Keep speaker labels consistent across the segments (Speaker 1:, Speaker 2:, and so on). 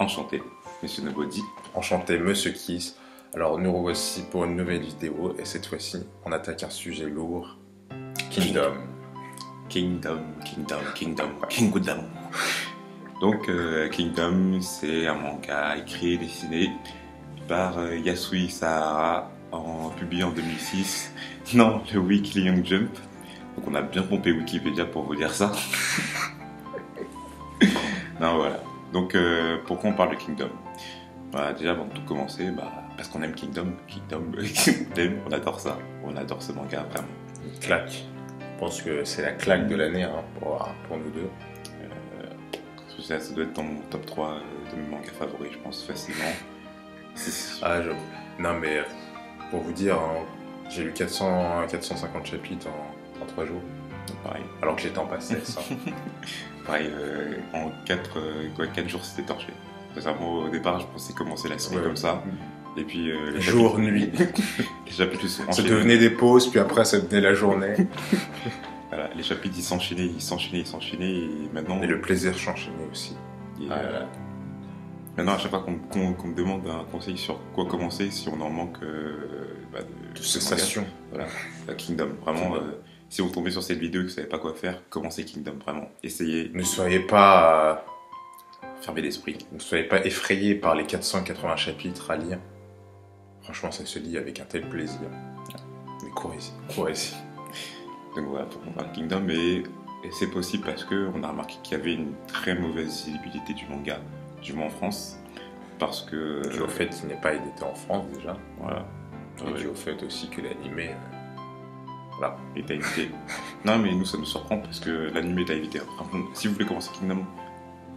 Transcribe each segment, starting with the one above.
Speaker 1: Enchanté, Monsieur Nobody.
Speaker 2: Enchanté, Monsieur Kiss. Alors nous revoici pour une nouvelle vidéo et cette fois-ci on attaque un sujet lourd. Kingdom.
Speaker 1: Kingdom. Donc Kingdom, c'est un manga écrit et dessiné par Yasui Sahara, publié en 2006 dans le Weekly Young Jump. Donc on a bien pompé Wikipédia pour vous dire ça. Non, voilà. Donc pourquoi on parle de Kingdom? Voilà, déjà avant de tout commencer, parce qu'on aime Kingdom, on adore ça, on adore ce manga vraiment.
Speaker 2: Une claque. Je pense que c'est la claque de l'année pour nous deux.
Speaker 1: Ça doit être dans mon top 3 de mes mangas favoris, je pense, facilement.
Speaker 2: Non mais pour vous dire, j'ai lu 450 chapitres en 3 jours.
Speaker 1: Pareil.
Speaker 2: Alors que j'étais en passesse.
Speaker 1: Pareil, en 4 jours c'était torché. Sincèrement, au départ, je pensais commencer la série comme ça. Et puis
Speaker 2: jour, nuit.
Speaker 1: Les chapitres se
Speaker 2: ça devenait des pauses, puis après ça devenait la journée.
Speaker 1: Voilà, les chapitres ils s'enchaînaient, et maintenant.
Speaker 2: Et le plaisir s'enchaînait aussi.
Speaker 1: Maintenant, à chaque fois qu'on me demande un conseil sur quoi commencer, si on en manque
Speaker 2: de sensations.
Speaker 1: Voilà, Kingdom, vraiment. Si vous tombez sur cette vidéo et que vous ne savez pas quoi faire, commencez Kingdom, vraiment. Essayez.
Speaker 2: Ne soyez pas
Speaker 1: fermez l'esprit.
Speaker 2: Ne soyez pas effrayés par les 480 chapitres à lire. Franchement, ça se lit avec un tel plaisir. Mais courez-y.
Speaker 1: Donc voilà, pour qu'on parle Kingdom, et c'est possible parce qu'on a remarqué qu'il y avait une très mauvaise visibilité du manga, du moins en France. Parce que.
Speaker 2: Dû au fait qu'il n'est pas édité en France déjà.
Speaker 1: Voilà.
Speaker 2: Et dû au fait aussi que l'animé. Voilà.
Speaker 1: Est à éviter. Non, mais nous, ça nous surprend parce que l'animé est à éviter. Si vous voulez commencer Kingdom,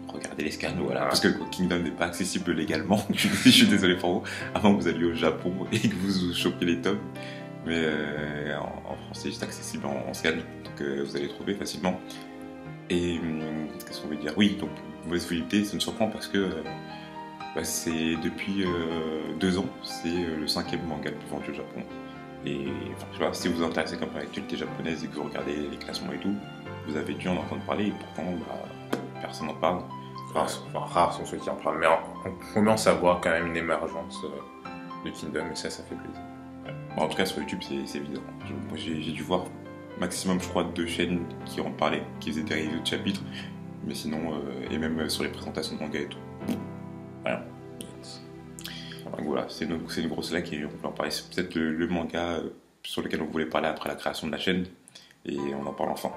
Speaker 1: regardez les scans, voilà. Parce que Kingdom n'est pas accessible légalement. Je suis désolé pour vous. Avant que vous alliez au Japon et que vous chopiez les tomes. Mais en France, c'est juste accessible en scan. Donc vous allez trouver facilement. Et qu'est-ce qu'on veut dire? Oui, donc mauvaise visibilité, ça me surprend parce que c'est depuis 2 ans, c'est le 5e manga le plus vendu au Japon. Et enfin, je sais pas, si vous vous intéressez comme l'actualité japonaise et que vous regardez les classements et tout, vous avez dû en entendre parler et pourtant personne n'en parle.
Speaker 2: Rares sont ceux qui en parlent, mais on commence à voir quand même une émergence de Kingdom et ça fait plaisir.
Speaker 1: Bon, en tout cas sur YouTube c'est évident. Moi j'ai dû voir maximum je crois 2 chaînes qui en parlaient, qui faisaient des reviews de chapitres, mais sinon, et même sur les présentations de manga et tout. Rien. Donc voilà, c'est une grosse laque et on peut en parler. C'est peut-être le manga sur lequel on voulait parler après la création de la chaîne et on en parle enfin.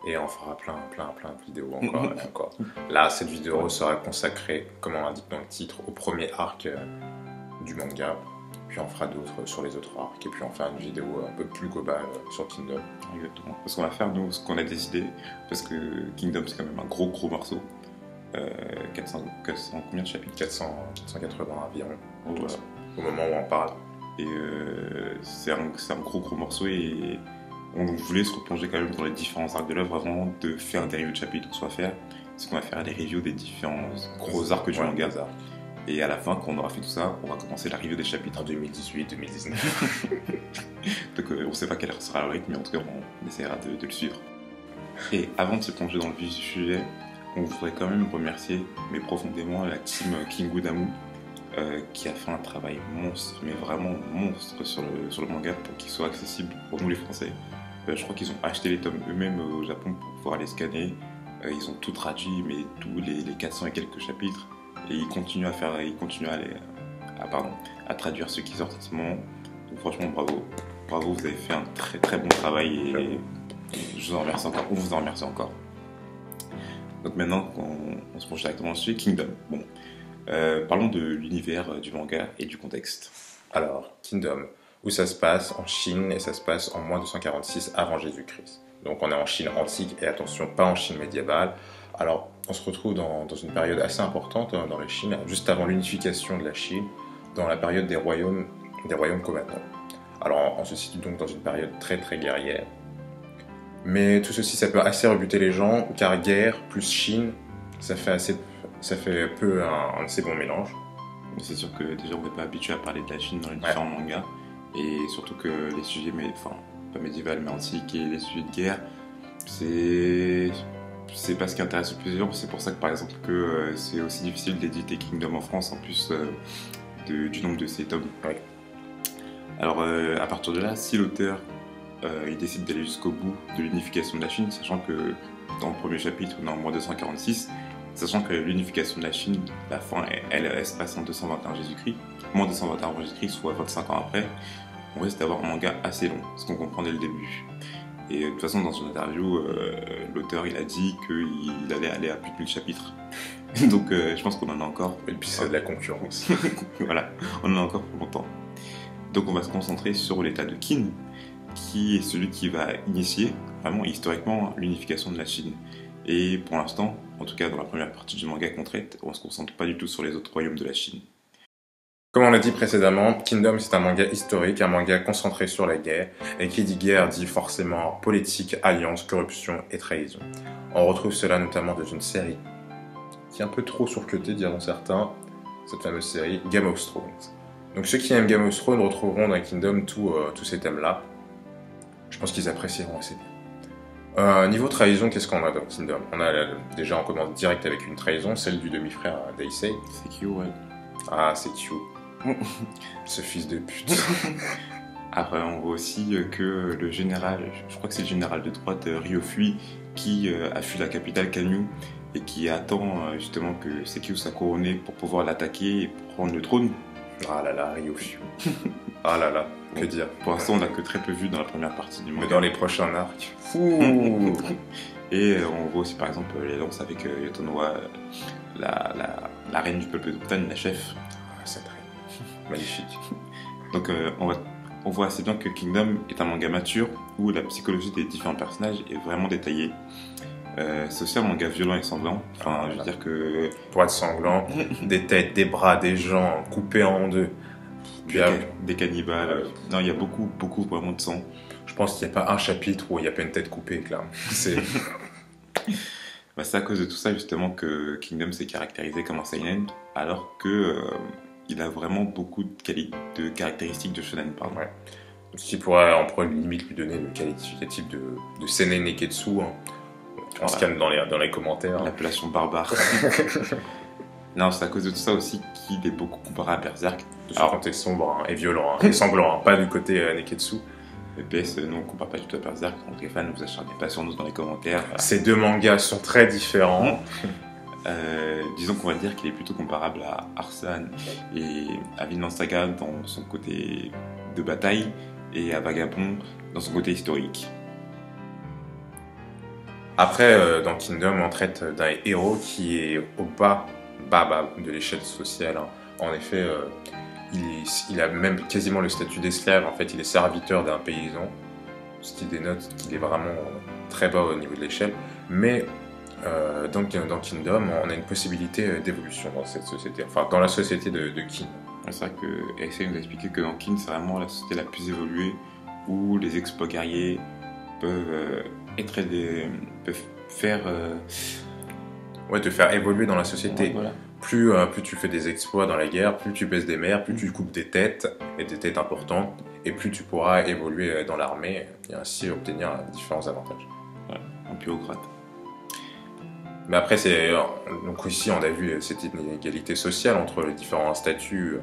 Speaker 2: Et on fera plein de vidéos encore et encore. Là, cette vidéo sera consacrée, comme on l'indique dans le titre, au premier arc du manga. Puis on fera d'autres sur les autres arcs. Et puis on fera une vidéo un peu plus globale sur Kingdom.
Speaker 1: Exactement. Parce qu'on va faire, nous, ce qu'on a décidé, parce que Kingdom, c'est quand même un gros morceau. 400 combien de chapitres?
Speaker 2: 480 environ.
Speaker 1: Oh, voilà.
Speaker 2: Au moment où on parle.
Speaker 1: Et c'est un gros morceau et on voulait se replonger quand même dans les différents arcs de l'œuvre avant de faire des reviews de chapitres qu'on soit faire. C'est qu'on va faire des reviews des différents gros arcs du manga. Et à la fin, quand on aura fait tout ça, on va commencer la review des chapitres.
Speaker 2: En 2018-2019.
Speaker 1: Donc on ne sait pas quel sera le rythme, mais en tout cas on essaiera de le suivre. Et avant de se plonger dans le vif du sujet, on voudrait quand même remercier, mais profondément, la team Kingudamu qui a fait un travail monstre, mais vraiment monstre sur le manga pour qu'il soit accessible pour nous les Français. Je crois qu'ils ont acheté les tomes eux-mêmes au Japon pour pouvoir les scanner. Ils ont tout traduit, mais tous les 400 et quelques chapitres. Et ils continuent à traduire ceux qui sortent en ce moment. Donc franchement, bravo, vous avez fait un très très bon travail et je vous en remercie encore. On vous en remercie encore. Donc maintenant, on se penche directement dessus, Kingdom. Bon, parlons de l'univers du manga et du contexte.
Speaker 2: Alors, Kingdom, où ça se passe en Chine et ça se passe en moins 246 avant Jésus-Christ. Donc on est en Chine antique et attention, pas en Chine médiévale. Alors, on se retrouve dans une période assez importante dans la Chine, juste avant l'unification de la Chine, dans la période des royaumes combattants. Alors, on se situe donc dans une période très très guerrière. Mais tout ceci, ça peut assez rebuter les gens, car guerre plus Chine, ça fait peu un assez bon mélange.
Speaker 1: C'est sûr que déjà, on n'est pas habitué à parler de la Chine dans les différents mangas, et surtout que les sujets, pas médiéval, mais antiques, et les sujets de guerre, c'est c'est pas ce qui intéresse le plus les gens. C'est pour ça que par exemple que c'est aussi difficile d'éditer Kingdom en France en plus du nombre de ces tomes.
Speaker 2: Ouais.
Speaker 1: Alors à partir de là, si l'auteur il décide d'aller jusqu'au bout de l'unification de la Chine, sachant que dans le premier chapitre on est en moins 246, sachant que l'unification de la Chine, la fin elle se passe en 221 Jésus-Christ, moins 221 avant Jésus-Christ, soit 25 ans après, on risque d'avoir un manga assez long, ce qu'on comprend dès le début. Et de toute façon, dans une interview, l'auteur il a dit qu'il allait aller à plus de 1000 chapitres. Donc je pense qu'on en a encore.
Speaker 2: Et puis c'est de la concurrence.
Speaker 1: Voilà, on en a encore pour longtemps. Donc on va se concentrer sur l'état de Qin, qui est celui qui va initier, vraiment historiquement, l'unification de la Chine. Et pour l'instant, en tout cas dans la première partie du manga qu'on traite, on ne se concentre pas du tout sur les autres royaumes de la Chine.
Speaker 2: Comme on l'a dit précédemment, Kingdom c'est un manga historique, un manga concentré sur la guerre, et qui dit guerre dit forcément politique, alliance, corruption et trahison. On retrouve cela notamment dans une série qui est un peu trop surcutée, diront certains, cette fameuse série Game of Thrones. Donc ceux qui aiment Game of Thrones retrouveront dans Kingdom tous ces thèmes-là. Je pense qu'ils apprécieront assez bien. Niveau trahison, qu'est-ce qu'on a dans Kingdom? Déjà on commence direct avec une trahison, celle du demi-frère d'Aisei.
Speaker 1: C'est qui, ouais.
Speaker 2: Ah, c'est Q. Ce fils de pute.
Speaker 1: Après, on voit aussi que le général, je crois que c'est le général de droite, Ryofui, qui a fui la capitale Kanyu et qui attend justement que Sekio soit couronné pour pouvoir l'attaquer et pour prendre le trône.
Speaker 2: Ah là là, Ryofui. Ah là là, que dire.
Speaker 1: Pour l'instant, on n'a que très peu vu dans la première partie du manga.
Speaker 2: Mais dans les prochains arcs. Fouh.
Speaker 1: Et on voit aussi par exemple les lances avec Yotonoa, la reine du peuple d'Octane, la chef.
Speaker 2: Ah, cette reine. Magnifique.
Speaker 1: Donc on voit assez bien que Kingdom est un manga mature où la psychologie des différents personnages est vraiment détaillée. C'est aussi un manga violent et sanglant. Enfin, je veux dire que...
Speaker 2: Pour être sanglant, des têtes, des bras, des jambes coupés en deux.
Speaker 1: Des cannibales. Non, il y a beaucoup vraiment de sang.
Speaker 2: Je pense qu'il n'y a pas un chapitre où il n'y a pas une tête coupée, clairement. C'est
Speaker 1: à cause de tout ça justement que Kingdom s'est caractérisé comme un seinen, alors que il a vraiment beaucoup de caractéristiques de shonen, pardon.
Speaker 2: Ouais. On pourrait limite lui donner le qualificatif de seinen neketsu. Hein. On se calme dans les commentaires.
Speaker 1: L'appellation barbare. Non, c'est à cause de tout ça aussi qu'il est beaucoup comparé à Berserk.
Speaker 2: De son côté sombre et violent, et sanglant, pas du côté neketsu.
Speaker 1: Et PS, nous on compare pas du tout à Berserk, donc les fans, ne vous acharnez pas sur nous dans les commentaires.
Speaker 2: Ces deux mangas sont très différents.
Speaker 1: Disons qu'on va dire qu'il est plutôt comparable à Arsan et à Vinland Saga dans son côté de bataille et à Vagabond dans son côté historique.
Speaker 2: Après, dans Kingdom, on traite d'un héros qui est au bas de l'échelle sociale. Hein. En effet, il a même quasiment le statut d'esclave. En fait, il est serviteur d'un paysan, ce qui dénote qu'il est vraiment très bas au niveau de l'échelle. Mais dans Kingdom, on a une possibilité d'évolution dans cette société, enfin dans la société de Qin.
Speaker 1: C'est vrai que Aisei nous a expliqué que dans Qin, c'est vraiment la société la plus évoluée où les exploits guerriers peuvent faire
Speaker 2: te faire évoluer dans la société.
Speaker 1: Ouais, voilà.
Speaker 2: Plus tu fais des exploits dans la guerre, plus tu baisses des mers, plus tu coupes des têtes, et des têtes importantes, et plus tu pourras évoluer dans l'armée et ainsi obtenir différents avantages.
Speaker 1: Ouais, un plus haut grade.
Speaker 2: Mais après, donc ici, on a vu cette inégalité sociale entre les différents statuts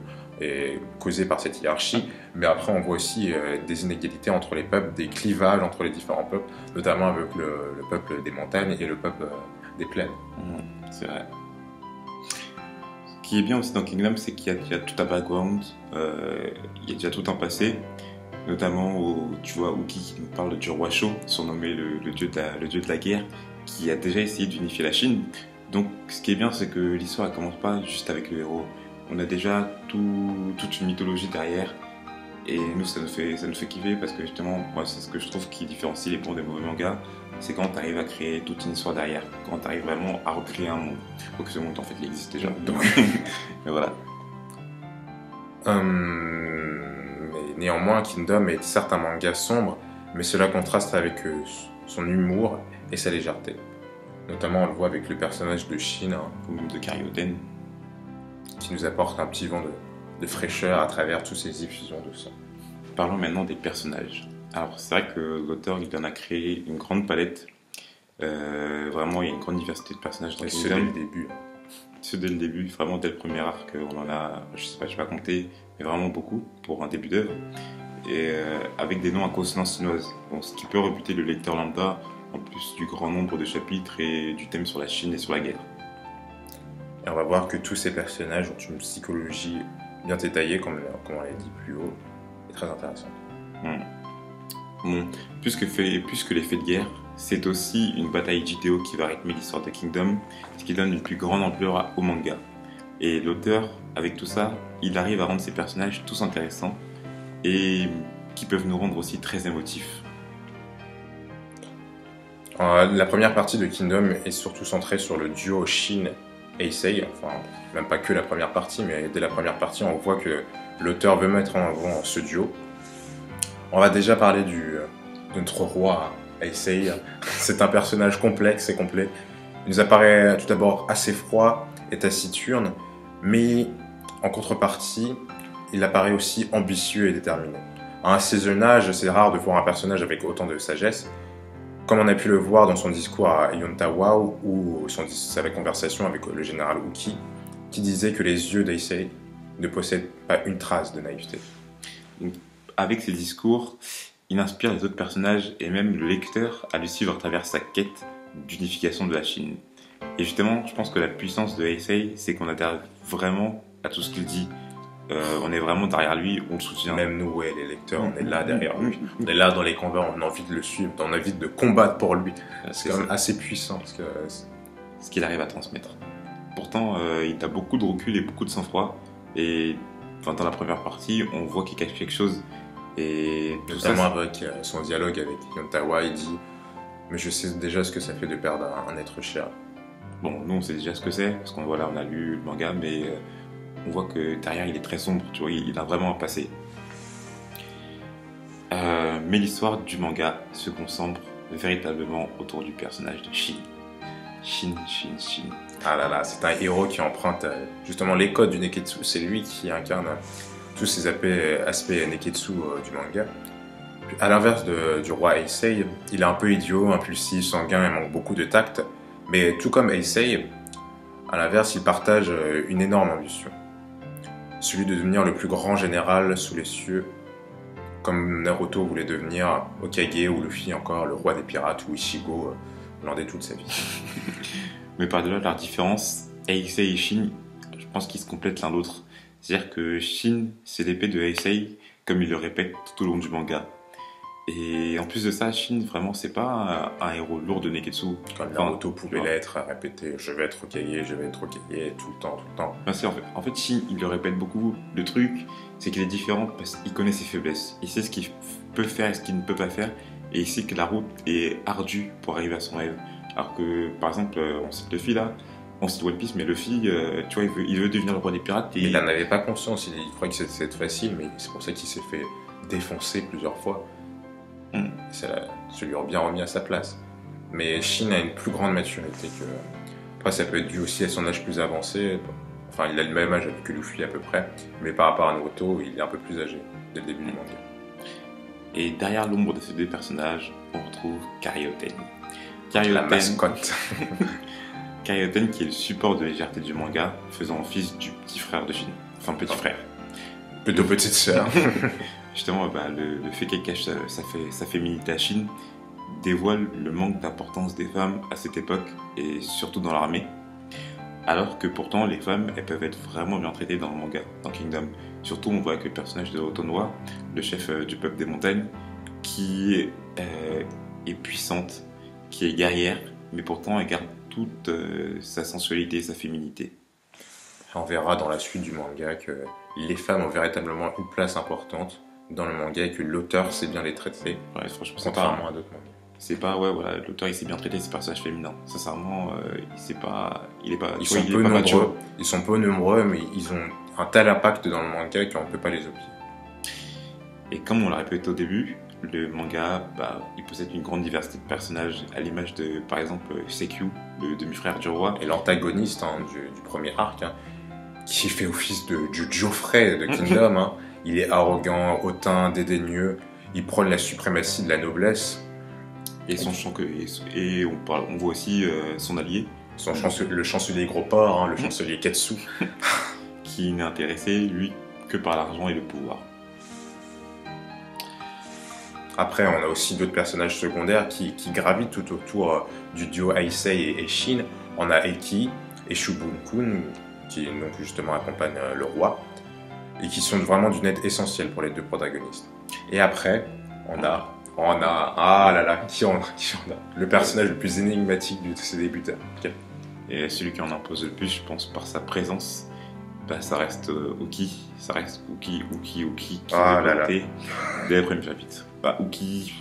Speaker 2: causée par cette hiérarchie, mais après, on voit aussi des inégalités entre les peuples, des clivages entre les différents peuples, notamment avec le peuple des montagnes et le peuple des plaines.
Speaker 1: C'est vrai. Ce qui est bien aussi dans Kingdom, c'est qu'il y a tout un background, il y a déjà tout un passé, notamment tu vois Uki qui nous parle du roi Shō, surnommé le dieu de la guerre, qui a déjà essayé d'unifier la Chine. Donc ce qui est bien, c'est que l'histoire ne commence pas juste avec le héros. On a déjà toute une mythologie derrière, et nous ça nous fait kiffer parce que justement, moi c'est ce que je trouve qui différencie les bons des mauvais mangas, c'est quand tu arrives à créer toute une histoire derrière, quand tu arrives vraiment à recréer un monde. Faut que ce monde en fait il existe déjà. Donc, mais voilà.
Speaker 2: Mais néanmoins, Kingdom est certes un manga sombre, mais cela contraste avec son humour et sa légèreté. Notamment, on le voit avec le personnage de Shin,
Speaker 1: ou même de Karyoten,
Speaker 2: qui nous apporte un petit vent de fraîcheur à travers toutes ces effusions de sang.
Speaker 1: Parlons maintenant des personnages. Alors, c'est vrai que l'auteur il en a créé une grande palette, Vraiment, il y a une grande diversité de personnages dans
Speaker 2: Et ce dès le
Speaker 1: Kingdom.
Speaker 2: début.
Speaker 1: Ce dès le début, vraiment dès le premier arc, on en a, je sais pas compter, mais vraiment beaucoup pour un début d'œuvre. Et avec des noms à consonance chinoise. Bon, ce qui peut rebuter le lecteur lambda, en plus du grand nombre de chapitres et du thème sur la Chine et sur la guerre.
Speaker 2: Et on va voir que tous ces personnages ont une psychologie bien détaillée, comme on l'a dit plus haut, et très intéressante.
Speaker 1: Bon, plus que les faits de guerre, c'est aussi une bataille vidéo qui va rythmer l'histoire de Kingdom, ce qui donne une plus grande ampleur au manga. Et l'auteur, avec tout ça, il arrive à rendre ses personnages tous intéressants et qui peuvent nous rendre aussi très émotifs.
Speaker 2: La première partie de Kingdom est surtout centrée sur le duo Shin et Issei, enfin même pas que la première partie, mais dès la première partie on voit que l'auteur veut mettre en avant ce duo. On va déjà parler de notre roi Issei. C'est un personnage complexe et complet. Il nous apparaît tout d'abord assez froid et taciturne, mais en contrepartie, il apparaît aussi ambitieux et déterminé. À un assez jeune âge, c'est rare de voir un personnage avec autant de sagesse, comme on a pu le voir dans son discours à Yontawa ou sa conversation avec le général Uki, qui disait que les yeux d'Issei ne possèdent pas une trace de naïveté.
Speaker 1: Avec ses discours, il inspire les autres personnages et même le lecteur à le suivre à travers sa quête d'unification de la Chine. Et justement, je pense que la puissance de Heisei, c'est qu'on adhère vraiment à tout ce qu'il dit. On est vraiment derrière lui, on le soutient.
Speaker 2: Même nous, ouais, les lecteurs, on est là derrière lui. On est là dans les combats, on a envie de le suivre, on a envie de combattre pour lui. C'est quand même assez puissant. Parce que
Speaker 1: ce qu'il arrive à transmettre. Pourtant, il a beaucoup de recul et beaucoup de sang-froid. Et dans la première partie, on voit qu'il cache quelque chose. Et
Speaker 2: notamment avec son dialogue avec Yontawa, il dit « Mais je sais déjà ce que ça fait de perdre un être cher. »
Speaker 1: Bon, nous on sait déjà ce que c'est, parce qu'on voilà, on a lu le manga, mais on voit que derrière il est très sombre, tu vois, il a vraiment un passé. Mais l'histoire du manga se concentre véritablement autour du personnage de Shin. Shin.
Speaker 2: Ah là là, c'est un héros qui emprunte justement les codes du Neketsu, c'est lui qui incarne tous ces aspects Neketsu du manga. À l'inverse du roi Heisei, il est un peu idiot, impulsif, sanguin et manque beaucoup de tact. Mais tout comme Heisei, à l'inverse, il partage une énorme ambition. Celui de devenir le plus grand général sous les cieux, comme Naruto voulait devenir Hokage ou Luffy encore le roi des pirates ou Ichigo landait toute sa vie.
Speaker 1: Mais par-delà leur différence, Heisei et Shin, je pense qu'ils se complètent l'un l'autre. C'est-à-dire que Shin, c'est l'épée de Heisei, comme il le répète tout au long du manga. Et en plus de ça, Shin, vraiment, c'est pas un héros lourd de Neketsu.
Speaker 2: Comme Naruto pouvait l'être, à répéter « je vais être Hokage » tout le temps.
Speaker 1: Enfin, en fait, Shin, il le répète beaucoup. Le truc, c'est qu'il est différent parce qu'il connaît ses faiblesses. Il sait ce qu'il peut faire et ce qu'il ne peut pas faire. Et il sait que la route est ardue pour arriver à son rêve. Alors que, par exemple, on cite Luffy là, on cite One Piece, mais Luffy, tu vois, il veut devenir le roi des pirates. Et
Speaker 2: il n'en avait pas conscience, il croyait que c'était facile, mais c'est pour ça qu'il s'est fait défoncer plusieurs fois. Ça lui a bien remis à sa place. Mais Shin a une plus grande maturité que... Après, ça peut être dû aussi à son âge plus avancé. Enfin, il a le même âge que Luffy à peu près, mais par rapport à Naruto, il est un peu plus âgé dès le début du manga.
Speaker 1: Et derrière l'ombre de ces deux personnages, on retrouve Karyoten.
Speaker 2: La mascotte.
Speaker 1: Karyoten qui est le support de légèreté du manga, faisant office du petit frère de Shin. Enfin, petit frère.
Speaker 2: Plutôt petite sœur.
Speaker 1: Justement, le fait qu'elle cache sa féminité à Shin dévoile le manque d'importance des femmes à cette époque, et surtout dans l'armée. Alors que pourtant, les femmes, elles peuvent être vraiment bien traitées dans le manga, dans Kingdom. Surtout, on voit que le personnage de Otonoa, le chef du peuple des montagnes, qui est puissante, qui est guerrière, mais pourtant elle garde toute sa sensualité et sa féminité.
Speaker 2: On verra dans la suite du manga que les femmes ont véritablement une place importante dans le manga et que l'auteur sait bien les traiter,
Speaker 1: franchement,
Speaker 2: contrairement à d'autres mangas.
Speaker 1: C'est pas, l'auteur il sait bien traiter ses personnages féminins. Sincèrement,
Speaker 2: Ils sont peu nombreux, mais ils ont un tel impact dans le manga qu'on ne peut pas les oublier.
Speaker 1: Et comme on l'a répété au début, le manga, il possède une grande diversité de personnages, à l'image de, par exemple, Sekyu, le demi-frère du roi.
Speaker 2: Et l'antagoniste du premier arc, qui fait office du Geoffrey de Kingdom. Il est arrogant, hautain, dédaigneux, il prône la suprématie de la noblesse.
Speaker 1: Et et on voit aussi son allié,
Speaker 2: Le chancelier gros porc, hein, le chancelier Ketsu.
Speaker 1: qui n'est intéressé, lui, que par l'argent et le pouvoir.
Speaker 2: Après, on a aussi d'autres personnages secondaires qui gravitent tout autour du duo Aisei et Shin. On a Eki et Shubun-kun, qui donc justement accompagnent le roi, et qui sont vraiment d'une aide essentielle pour les deux protagonistes. Et après, ah là là, qui on a le personnage le plus énigmatique de ces débutants.
Speaker 1: Et celui qui en impose le plus, je pense, par sa présence, bah, ça reste Uki. Ça reste Uki, qui
Speaker 2: Ah
Speaker 1: est
Speaker 2: là là.
Speaker 1: développé dès le premier chapitre. Bah, Uki,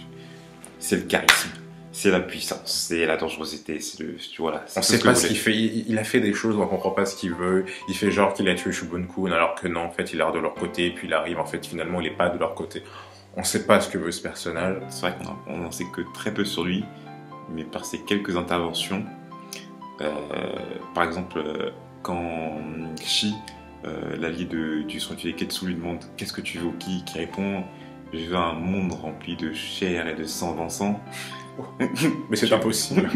Speaker 1: c'est le charisme, c'est la puissance, c'est la dangerosité, c'est le. Voilà,
Speaker 2: On sait pas ce qu'il fait, il a fait des choses, on comprend pas ce qu'il veut. Il fait genre qu'il a tué Shubun-kun, alors que non, en fait, il est de leur côté, puis il arrive, en fait, finalement, il est pas de leur côté. On sait pas ce que veut ce personnage.
Speaker 1: C'est vrai qu'on n'en sait que très peu sur lui, mais par ses quelques interventions, par exemple, quand Shi, l'allié du Sontué Ketsu, lui demande « Qu'est-ce que tu veux, Uki ?» qui répond « Je veux un monde rempli de chair et de sang dansant. »
Speaker 2: Mais c'est impossible.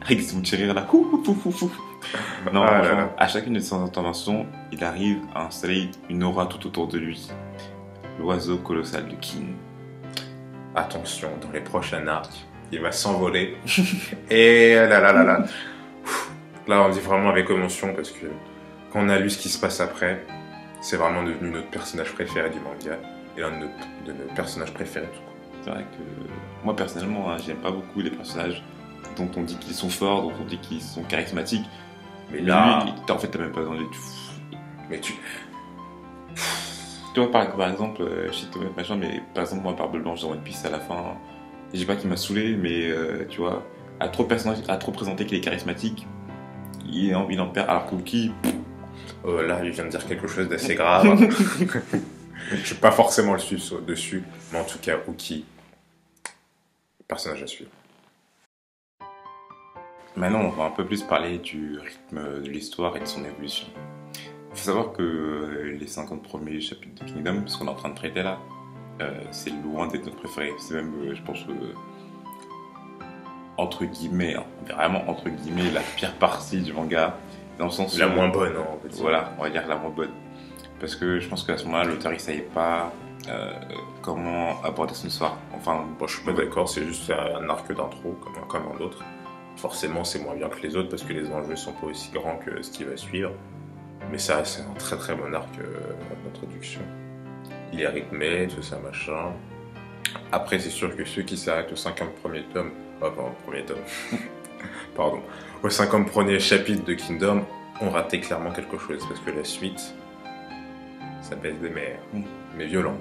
Speaker 1: Avec son petit rire là. Non,
Speaker 2: Ah là
Speaker 1: franchement,
Speaker 2: là.
Speaker 1: à chacune de ses interventions, il arrive à installer une aura tout autour de lui. L'oiseau colossal de Kin.
Speaker 2: Attention, dans les prochains arcs, il va s'envoler. Et là là là là. Là, on dit vraiment avec émotion parce que quand on a lu ce qui se passe après, c'est vraiment devenu notre personnage préféré du manga et l'un de nos personnages préférés tout court.
Speaker 1: C'est vrai que moi personnellement, hein, j'aime pas beaucoup les personnages dont on dit qu'ils sont forts, dont on dit qu'ils sont charismatiques.
Speaker 2: Mais
Speaker 1: Mais
Speaker 2: là,
Speaker 1: lui, en fait, t'as même pas besoin de lui.
Speaker 2: mais tu,
Speaker 1: Tu vois, par exemple, shit, machin, mais par exemple, moi, Barbe Blanche dans One Piece à la fin, je dis pas qu'il m'a saoulé, mais tu vois, à trop présenter qu'il est charismatique, il en perd. Alors qu'Uki,
Speaker 2: là, il vient de dire quelque chose d'assez grave. Je vais pas forcément le suivre dessus, mais en tout cas, Uki, personnage à suivre.
Speaker 1: maintenant, on va un peu plus parler du rythme de l'histoire et de son évolution. Il faut savoir que les 50 premiers chapitres de Kingdom, ce qu'on est en train de traiter là, c'est loin d'être notre préféré. C'est même, je pense, entre guillemets, hein, vraiment entre guillemets, la pire partie du manga, dans le sens
Speaker 2: La
Speaker 1: où,
Speaker 2: moins bonne, hein, on peut dire.
Speaker 1: voilà, on va dire la moins bonne. Parce que je pense qu'à ce moment-là, l'auteur il savait pas comment aborder son histoire. Enfin,
Speaker 2: Bon, je suis pas d'accord, c'est juste un arc d'intro comme un autre. Forcément, c'est moins bien que les autres parce que les enjeux sont pas aussi grands que ce qui va suivre. Mais ça, c'est un très très bon arc d'introduction. Il est rythmé, tout ça, machin. Après, c'est sûr que ceux qui s'arrêtent au 50 premier tome, premier tome, pardon, au 50 premier chapitre de Kingdom, ont raté clairement quelque chose parce que la suite, ça baisse des mers, mais violent.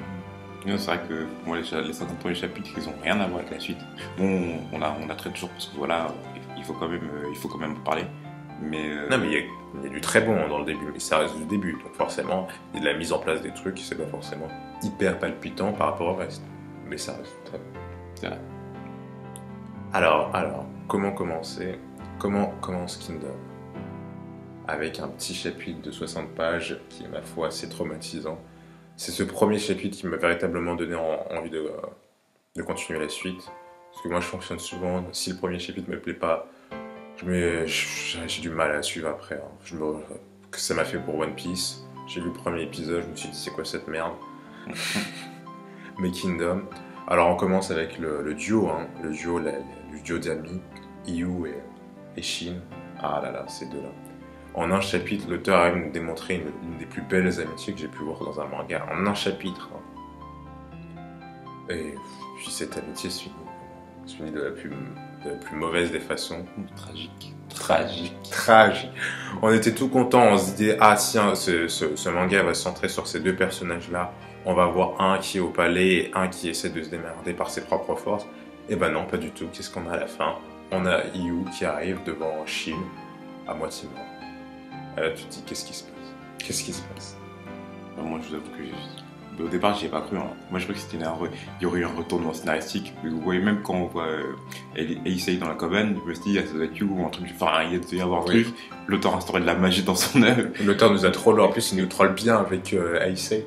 Speaker 1: c'est vrai que moi, les 50 premiers chapitres, ils ont rien à voir avec la suite. Bon, on a très toujours parce que voilà, il faut quand même en parler. Mais
Speaker 2: Non, mais il y a du très bon dans le début, mais ça reste du début, donc forcément, il y a de la mise en place des trucs, c'est pas forcément hyper palpitant par rapport au reste. Mais ça reste très bon.
Speaker 1: c'est vrai.
Speaker 2: Alors, comment commencer? Comment commence Kingdom? Avec un petit chapitre de 60 pages qui est, ma foi, assez traumatisant. C'est ce premier chapitre qui m'a véritablement donné envie de continuer la suite. Parce que moi, je fonctionne souvent, si le premier chapitre me plaît pas, j'ai du mal à suivre après. Hein. Que ça m'a fait pour One Piece. J'ai lu le premier épisode, je me suis dit, c'est quoi cette merde? Mais Kingdom. Alors, on commence avec le duo, hein, le duo d'amis, Iyu et Shin. Ah là là, ces deux-là. En un chapitre, l'auteur a nous démontré une des plus belles amitiés que j'ai pu voir dans un manga. En un chapitre. Hein. Et puis cette amitié se finit de la plus mauvaise des façons. Tragique. On était tout contents, on se disait, ah tiens, ce manga va se centrer sur ces deux personnages-là. On va voir un qui est au palais et un qui essaie de se démerder par ses propres forces. Et ben non, pas du tout. Qu'est-ce qu'on a à la fin? On a Iyu qui arrive devant Shin, à moitié mort. Et là, tu te dis, qu'est-ce qui se passe?
Speaker 1: Moi, je vous avoue que au départ, j'y ai pas cru. Hein. Moi, je croyais que c'était il y aurait eu un retournement scénaristique. Vous voyez, même quand on voit Aisei dans la cabane, je me suis dit, ça doit être You ou un truc. Enfin, il doit y avoir un truc. L'auteur a instauré de la magie dans son œuvre.
Speaker 2: L'auteur nous a trollé. En plus, il nous troll bien avec Aisei.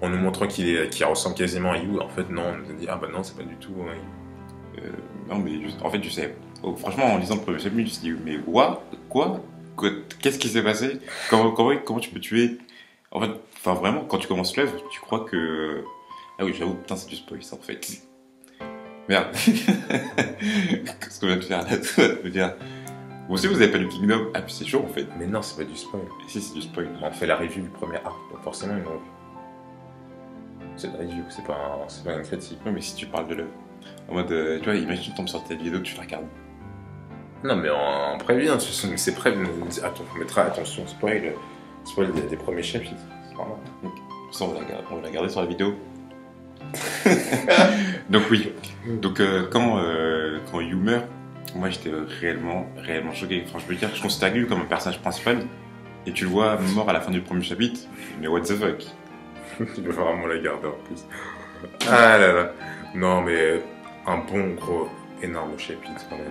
Speaker 2: En nous montrant qu'il ressemble quasiment à You. En fait, non, on nous a dit, ah bah non, c'est pas du tout.
Speaker 1: Non, mais en fait, je sais. Oh, franchement, en lisant le premier chapitre, je me suis dit, mais quoi? Qu'est-ce qui s'est passé? Comment tu peux tuer? En fait, enfin, vraiment, quand tu commences l'œuvre, tu crois que. Ah oui, j'avoue, putain, c'est du spoil, ça, en fait. Merde. Qu'est-ce qu'on vient de faire là? Ça veut dire. Bon, si vous avez pas lu Kingdom, ah, puis c'est chaud, en fait.
Speaker 2: Mais non, c'est pas du spoil.
Speaker 1: Si, c'est du spoil.
Speaker 2: On fait la review du premier arc, donc forcément, ils l'ont vu. C'est une review, c'est pas une critique.
Speaker 1: Ouais, mais si tu parles de l'œuvre. En mode, tu vois, imagine tu tombes sur cette vidéo, tu la regardes.
Speaker 2: Non, mais on prévient, c'est prévu. Attends, on mettra attention, spoil des premiers chapitres. C'est normal.
Speaker 1: Ça, on va la garder sur la vidéo. Donc oui. Donc quand Yu meurt, moi j'étais réellement choqué. Enfin, je veux dire, je considère Yu comme un personnage principal et tu le vois mort à la fin du premier chapitre. Mais what the fuck?
Speaker 2: Tu veux vraiment la garder en plus. Ah là là. Non, mais un bon gros énorme chapitre quand même.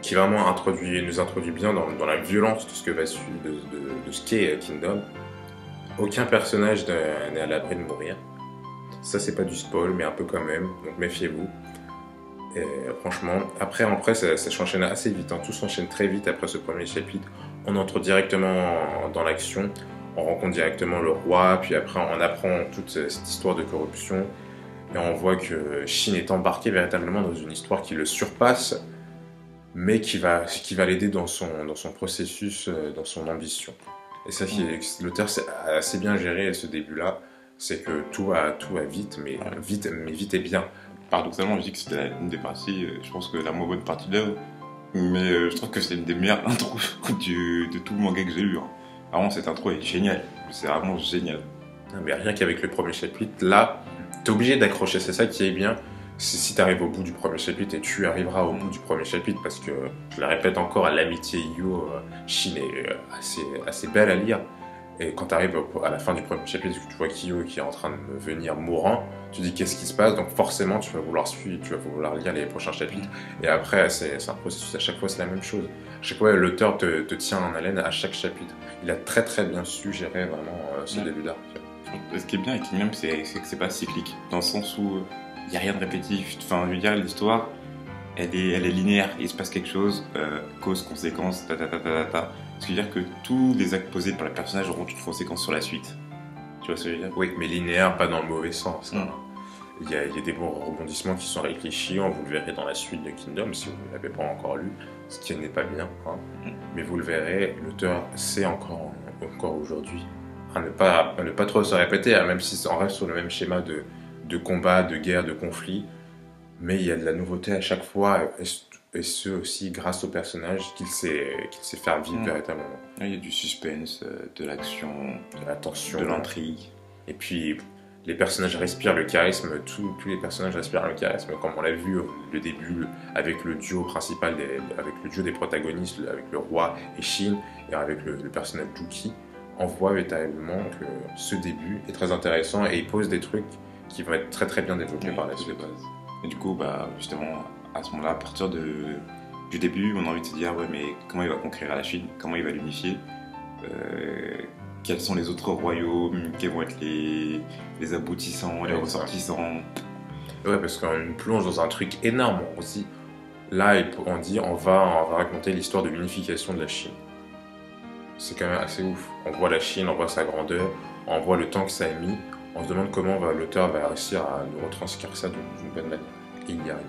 Speaker 2: Qui vraiment nous introduit bien dans la violence de ce que va suivre, de ce qu'est Kingdom. Aucun personnage n'est à l'abri de mourir. Ça, c'est pas du spoil, mais un peu quand même, donc méfiez-vous. Et franchement, après ça s'enchaîne assez vite, hein. Tout s'enchaîne très vite après ce premier chapitre. On entre directement dans l'action, on rencontre directement le roi, puis après on apprend toute cette histoire de corruption, et on voit que Shin est embarqué véritablement dans une histoire qui le surpasse, mais qui va l'aider dans son processus, dans son ambition. Et ça, l'auteur s'est assez bien géré à ce début-là. C'est que tout va vite, mais vite et bien.
Speaker 1: Paradoxalement, je dis que c'était une des parties, je pense que la moins bonne partie de l'œuvre, mais je trouve que c'est une des meilleures intros de tout le manga que j'ai lu. Hein. Vraiment, cette intro est géniale. C'est vraiment génial.
Speaker 2: Non, mais rien qu'avec le premier chapitre, là, t'es obligé d'accrocher. C'est ça qui est bien. Si t'arrives au bout du premier chapitre, et tu arriveras au bout du premier chapitre, parce que, je le répète encore, l'amitié Shin est assez belle à lire. Et quand tu arrives à la fin du premier chapitre, tu vois Kyo qui est en train de venir mourant, tu dis qu'est-ce qui se passe, donc forcément tu vas vouloir suivre, tu vas vouloir lire les prochains chapitres. Et après, c'est un processus, à chaque fois c'est la même chose. À chaque fois, l'auteur te tient en haleine à chaque chapitre. Il a très très bien su gérer vraiment ce début d'arc.
Speaker 1: Ce qui est bien avec Kingdom, c'est que c'est pas cyclique, dans le sens où il n'y a rien de répétitif. Enfin, je veux dire, l'histoire, elle est linéaire, il se passe quelque chose, cause, conséquence, Ce qui veut dire que tous les actes posés par le personnage auront une conséquence sur la suite. Tu vois ce que je veux dire?
Speaker 2: Oui, mais linéaire, pas dans le mauvais sens. Hein. Il y a des bons rebondissements qui sont réfléchis, vous le verrez dans la suite de Kingdom, si vous ne l'avez pas encore lu, ce qui n'est pas bien. Hein. Mais vous le verrez, l'auteur sait encore aujourd'hui à ne pas trop se répéter, hein, même si on reste sur le même schéma de combat, de guerre, de conflit. Mais il y a de la nouveauté à chaque fois, et ce aussi grâce au personnage qu'il sait faire vivre véritablement.
Speaker 1: Il y a du suspense, de l'action,
Speaker 2: de la tension,
Speaker 1: de l'intrigue.
Speaker 2: Et puis les personnages respirent le charisme, tous les personnages respirent le charisme, comme on l'a vu au début avec le duo principal, avec le duo des protagonistes, avec le roi et Shin, et avec le personnage Juki. On voit véritablement que ce début est très intéressant et il pose des trucs qui vont être très très bien développés par la suite.
Speaker 1: Et du coup, justement, à ce moment-là, à partir du début, on a envie de se dire, ouais, mais comment il va conquérir la Chine? Comment il va l'unifier? Quels sont les autres royaumes? Quels vont être les aboutissants, les ressortissants?
Speaker 2: Ouais, parce qu'on plonge dans un truc énorme aussi. Là, on dit, on va raconter l'histoire de l'unification de la Chine. C'est quand même assez ouf. On voit la Chine, on voit sa grandeur, on voit le temps que ça a mis. On se demande comment l'auteur va réussir à nous retranscrire ça d'une bonne manière. Et il y arrive.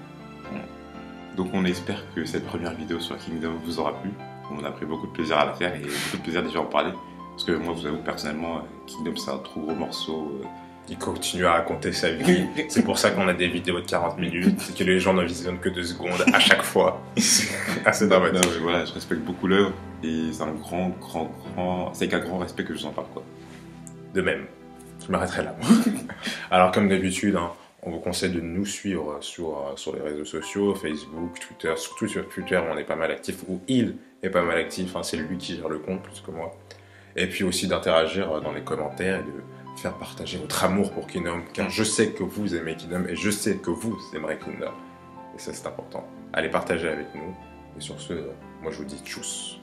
Speaker 1: Donc on espère que cette première vidéo sur Kingdom vous aura plu. On a pris beaucoup de plaisir à la faire et beaucoup de plaisir déjà à en parler. Parce que moi, je vous avoue, personnellement, Kingdom, c'est un trop gros morceau.
Speaker 2: Il continue à raconter sa vie. C'est pour ça qu'on a des vidéos de 40 minutes. C'est que les gens ne visionnent que 2 secondes à chaque fois. C'est assez dramatique.
Speaker 1: Non, voilà, je respecte beaucoup l'œuvre et c'est c'est avec un grand respect que je vous en parle, quoi.
Speaker 2: De même. Je m'arrêterai là. Alors, comme d'habitude, hein, on vous conseille de nous suivre sur les réseaux sociaux, Facebook, Twitter, surtout sur Twitter, on est pas mal actif, ou il est pas mal actif, hein, c'est lui qui gère le compte plus que moi. Et puis aussi d'interagir dans les commentaires et de faire partager votre amour pour Kingdom, car je sais que vous aimez Kingdom et je sais que vous aimerez Kingdom. Et ça, c'est important. Allez partager avec nous. Et sur ce, moi je vous dis tchuss.